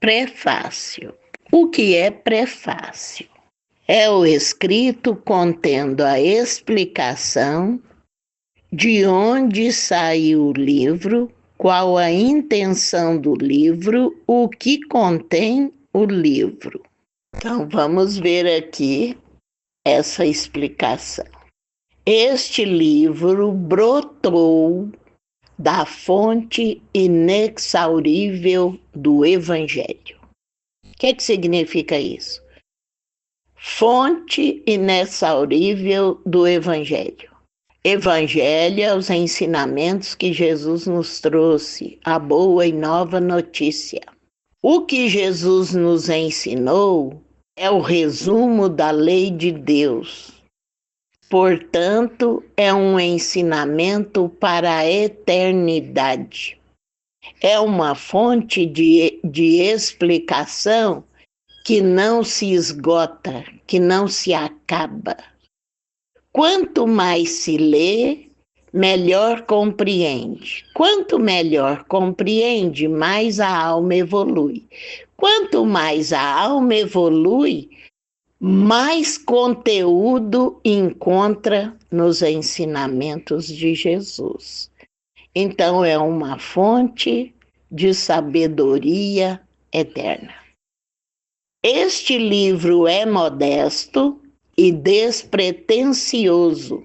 Prefácio. O que é prefácio? É o escrito contendo a explicação de onde saiu o livro, qual a intenção do livro, o que contém o livro. Então, vamos ver aqui essa explicação. Este livro brotou da fonte inexaurível do Evangelho. O que significa isso? Fonte inexaurível do Evangelho. Evangelho é os ensinamentos que Jesus nos trouxe, a boa e nova notícia. O que Jesus nos ensinou é o resumo da lei de Deus. Portanto, é um ensinamento para a eternidade. É uma fonte de explicação que não se esgota, que não se acaba. Quanto mais se lê, melhor compreende. Quanto melhor compreende, mais a alma evolui. Quanto mais a alma evolui, mais conteúdo encontra nos ensinamentos de Jesus. Então, é uma fonte de sabedoria eterna. Este livro é modesto e despretensioso.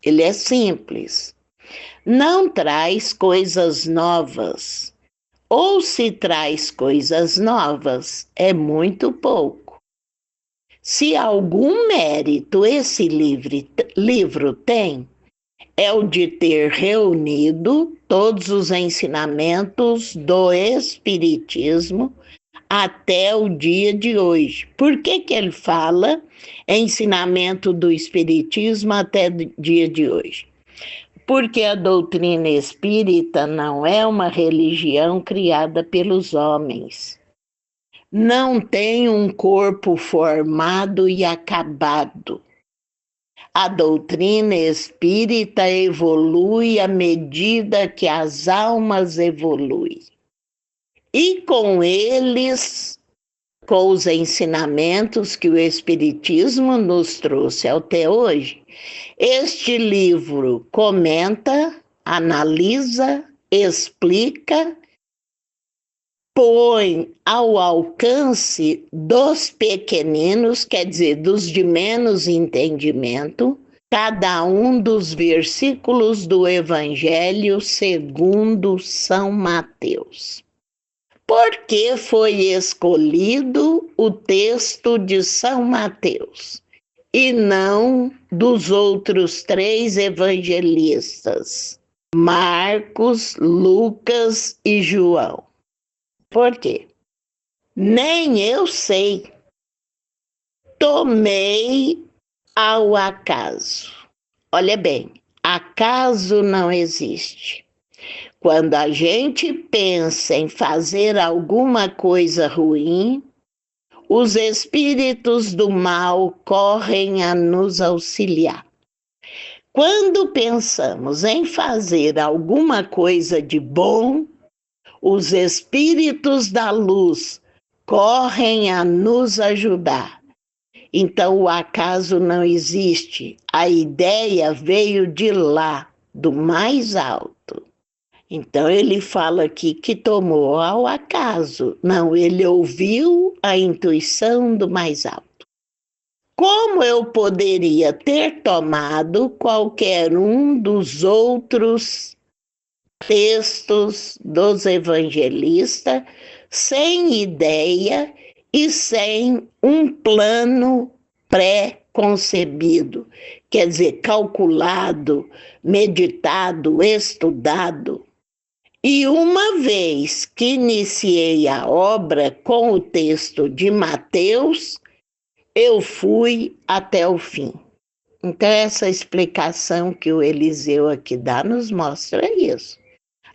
Ele é simples. Não traz coisas novas. Ou se traz coisas novas, é muito pouco. Se algum mérito esse livro tem, é o de ter reunido todos os ensinamentos do Espiritismo até o dia de hoje. Por que ele fala ensinamento do Espiritismo até o dia de hoje? Porque a doutrina espírita não é uma religião criada pelos homens. Não tem um corpo formado e acabado. A doutrina espírita evolui à medida que as almas evoluem. E com eles, com os ensinamentos que o Espiritismo nos trouxe até hoje, este livro comenta, analisa, explica, põe ao alcance dos pequeninos, quer dizer, dos de menos entendimento, cada um dos versículos do Evangelho segundo São Mateus. Por que foi escolhido o texto de São Mateus e não dos outros 3 evangelistas, Marcos, Lucas e João? Por quê? Nem eu sei. Tomei ao acaso. Olha bem, acaso não existe. Quando a gente pensa em fazer alguma coisa ruim, os espíritos do mal correm a nos auxiliar. Quando pensamos em fazer alguma coisa de bom, os espíritos da luz correm a nos ajudar. Então, o acaso não existe. A ideia veio de lá, do mais alto. Então, ele fala aqui que tomou ao acaso. Não, ele ouviu a intuição do mais alto. Como eu poderia ter tomado qualquer um dos outros textos dos evangelistas sem ideia e sem um plano pré-concebido, quer dizer, calculado, meditado, estudado. E uma vez que iniciei a obra com o texto de Mateus, eu fui até o fim. Então, essa explicação que o Eliseu aqui dá nos mostra isso.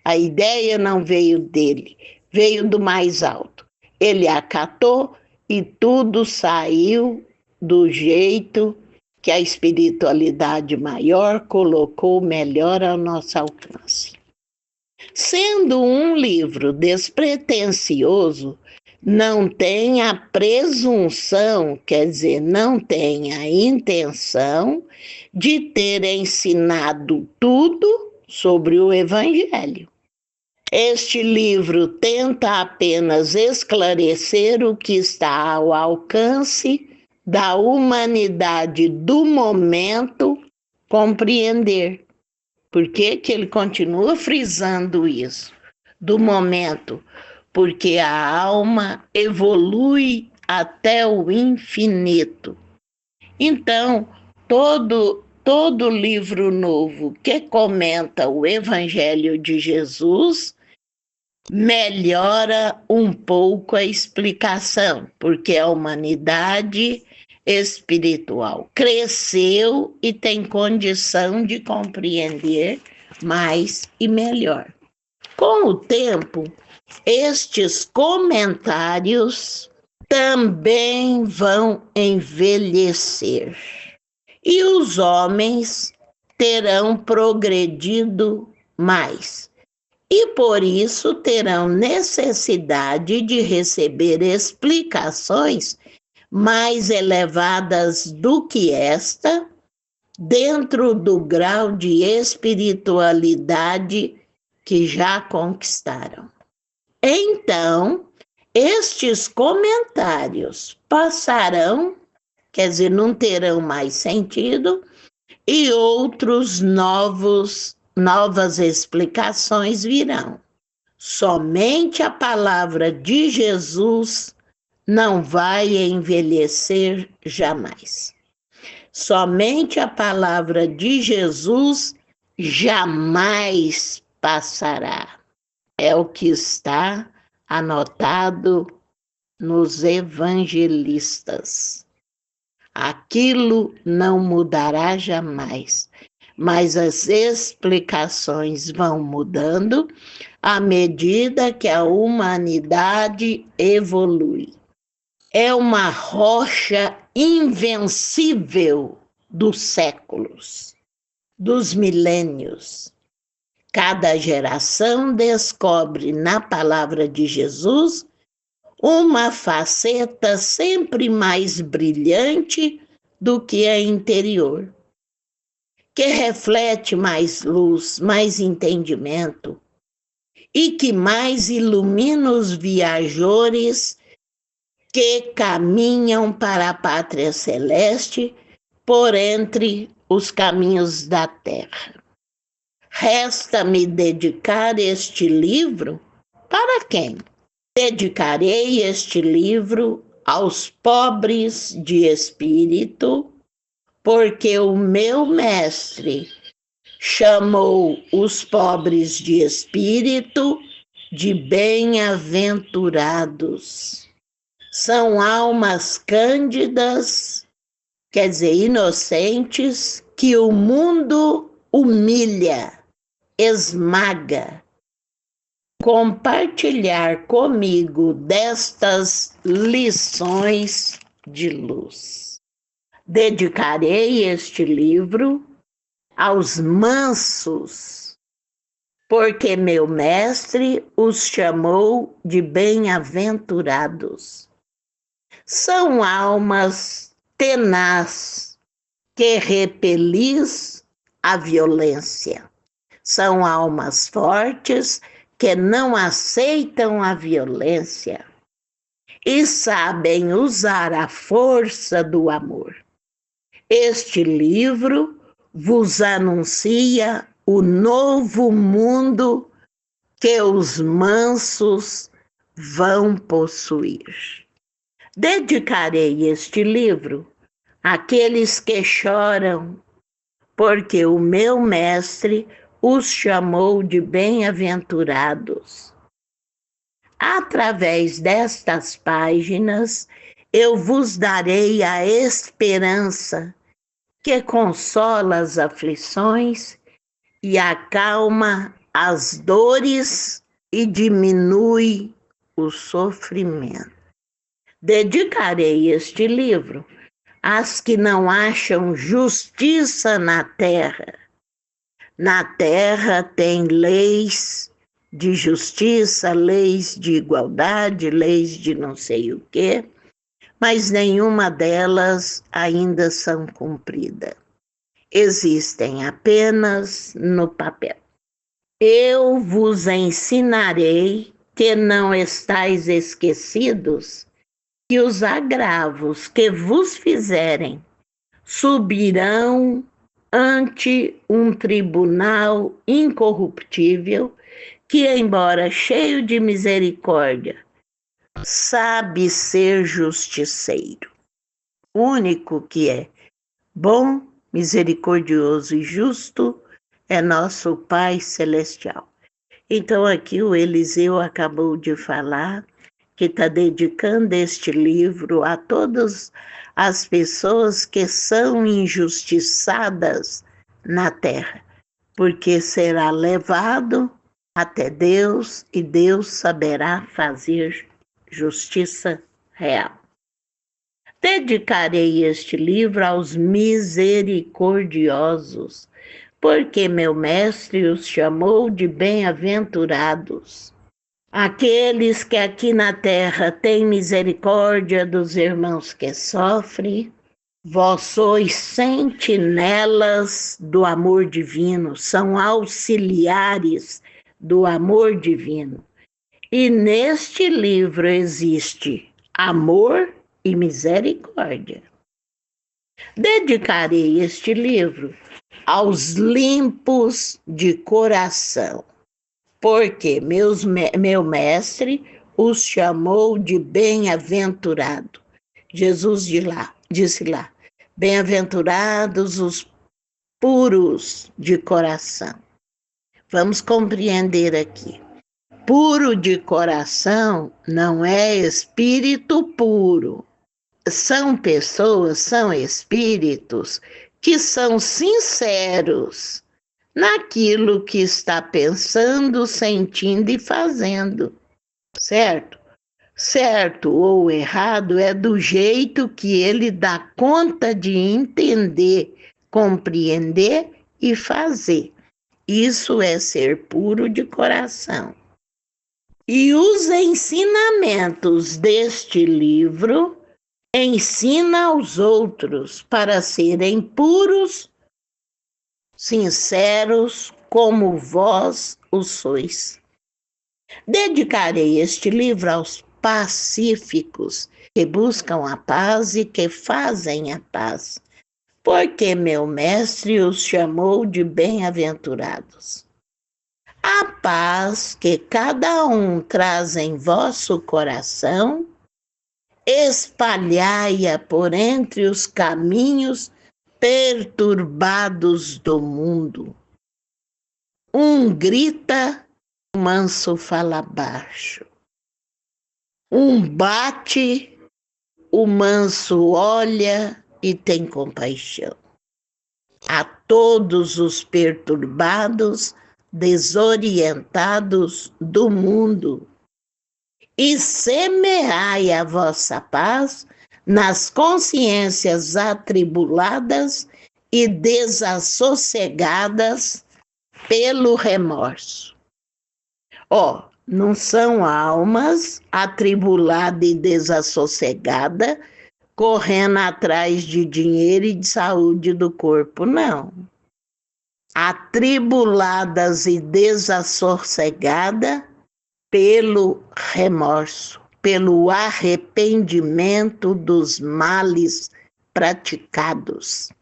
A ideia não veio dele, veio do mais alto. Ele acatou e tudo saiu do jeito que a espiritualidade maior colocou melhor ao nosso alcance. Sendo um livro despretensioso, não tem a presunção, quer dizer, não tem a intenção de ter ensinado tudo sobre o Evangelho. Este livro tenta apenas esclarecer o que está ao alcance da humanidade do momento compreender. Por que que ele continua frisando isso? Do momento, porque a alma evolui até o infinito. Então, todo livro novo que comenta o Evangelho de Jesus melhora um pouco a explicação, porque a humanidade espiritual cresceu e tem condição de compreender mais e melhor. Com o tempo, estes comentários também vão envelhecer e os homens terão progredido mais. E por isso terão necessidade de receber explicações mais elevadas do que esta, dentro do grau de espiritualidade que já conquistaram. Então, estes comentários passarão, quer dizer, não terão mais sentido, e outros novas explicações virão. Somente a palavra de Jesus não vai envelhecer jamais. Somente a palavra de Jesus jamais passará. É o que está anotado nos evangelistas. Aquilo não mudará jamais, mas as explicações vão mudando à medida que a humanidade evolui. É uma rocha invencível dos séculos, dos milênios. Cada geração descobre na palavra de Jesus uma faceta sempre mais brilhante do que a interior, que reflete mais luz, mais entendimento e que mais ilumina os viajores que caminham para a pátria celeste por entre os caminhos da terra. Resta-me dedicar este livro para quem? Dedicarei este livro aos pobres de espírito, porque o meu mestre chamou os pobres de espírito de bem-aventurados. São almas cândidas, quer dizer, inocentes, que o mundo humilha, esmaga. Compartilhar comigo destas lições de luz. Dedicarei este livro aos mansos, porque meu mestre os chamou de bem-aventurados. São almas tenazes que repelis a violência. São almas fortes que não aceitam a violência e sabem usar a força do amor. Este livro vos anuncia o novo mundo que os mansos vão possuir. Dedicarei este livro àqueles que choram, porque o meu mestre os chamou de bem-aventurados. Através destas páginas, eu vos darei a esperança que consola as aflições e acalma as dores e diminui o sofrimento. Dedicarei este livro às que não acham justiça na terra. Na terra tem leis de justiça, leis de igualdade, leis de não sei o quê, mas nenhuma delas ainda são cumpridas. Existem apenas no papel. Eu vos ensinarei que não estáis esquecidos, que os agravos que vos fizerem subirão ante um tribunal incorruptível, que, embora cheio de misericórdia, sabe ser justiceiro. O único que é bom, misericordioso e justo é nosso Pai Celestial. Então, aqui o Eliseu acabou de falar que está dedicando este livro a todas as pessoas que são injustiçadas na terra, porque será levado até Deus e Deus saberá fazer justiça real. Dedicarei este livro aos misericordiosos, porque meu mestre os chamou de bem-aventurados. Aqueles que aqui na terra têm misericórdia dos irmãos que sofrem, vós sois sentinelas do amor divino, são auxiliares do amor divino. E neste livro existe amor e misericórdia. Dedicarei este livro aos limpos de coração, porque meu mestre os chamou de bem-aventurado. Jesus disse lá, bem-aventurados os puros de coração. Vamos compreender aqui. Puro de coração não é espírito puro. São pessoas, são espíritos que são sinceros naquilo que está pensando, sentindo e fazendo, certo? Certo ou errado é do jeito que ele dá conta de entender, compreender e fazer. Isso é ser puro de coração. E os ensinamentos deste livro ensina aos outros para serem puros, sinceros, como vós o sois. Dedicarei este livro aos pacíficos, que buscam a paz e que fazem a paz, porque meu mestre os chamou de bem-aventurados. A paz que cada um traz em vosso coração, espalhai-a por entre os caminhos perturbados do mundo. Um grita, o manso fala baixo. Um bate, o manso olha e tem compaixão. A todos os perturbados, desorientados do mundo, e semeai a vossa paz nas consciências atribuladas e desassossegadas pelo remorso. Não são almas atribuladas e desassossegadas correndo atrás de dinheiro e de saúde do corpo, não. Atribuladas e desassossegadas pelo remorso, pelo arrependimento dos males praticados.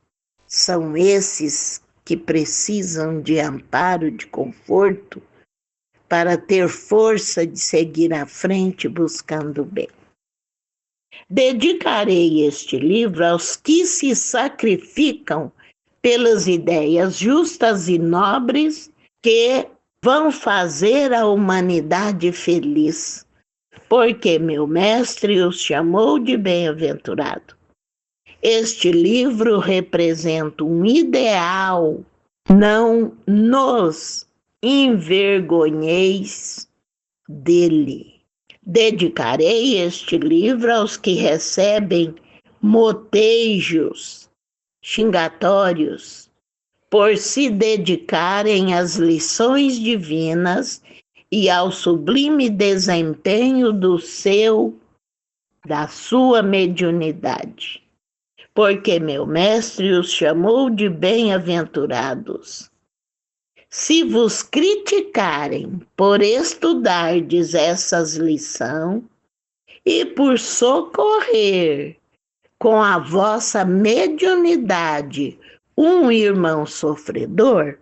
São esses que precisam de amparo, de conforto, para ter força de seguir à frente buscando o bem. Dedicarei este livro aos que se sacrificam pelas ideias justas e nobres que vão fazer a humanidade feliz, porque meu mestre os chamou de bem-aventurado. Este livro representa um ideal, não nos envergonheis dele. Dedicarei este livro aos que recebem motejos, xingatórios, por se dedicarem às lições divinas e ao sublime desempenho da sua mediunidade. Porque meu mestre os chamou de bem-aventurados. Se vos criticarem por estudardes essas lições e por socorrer com a vossa mediunidade um irmão sofredor,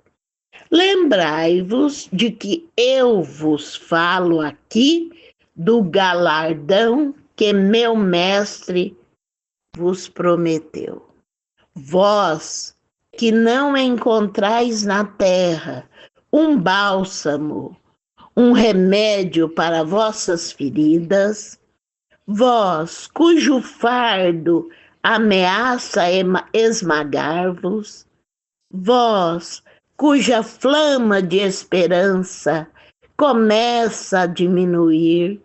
lembrai-vos de que eu vos falo aqui do galardão que meu mestre vos prometeu. Vós que não encontrais na terra um bálsamo, um remédio para vossas feridas, vós cujo fardo ameaça esmagar-vos, vós cuja flama de esperança começa a diminuir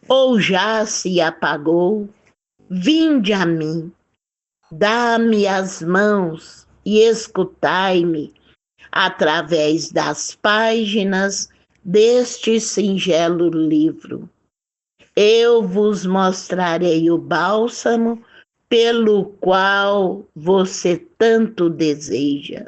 ou já se apagou, vinde a mim, dá-me as mãos e escutai-me através das páginas deste singelo livro. Eu vos mostrarei o bálsamo pelo qual você tanto deseja.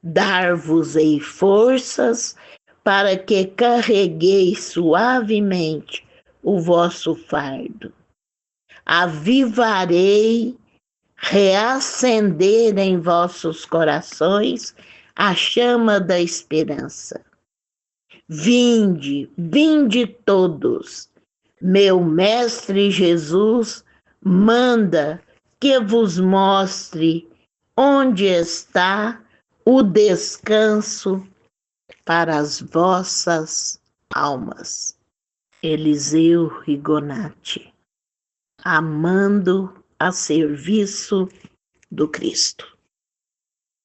Dar-vos-ei forças para que carregueis suavemente o vosso fardo. Avivarei, reacender em vossos corações a chama da esperança. Vinde, vinde todos. Meu Mestre Jesus manda que vos mostre onde está o descanso para as vossas almas. Eliseu Rigonati, amando a serviço do Cristo.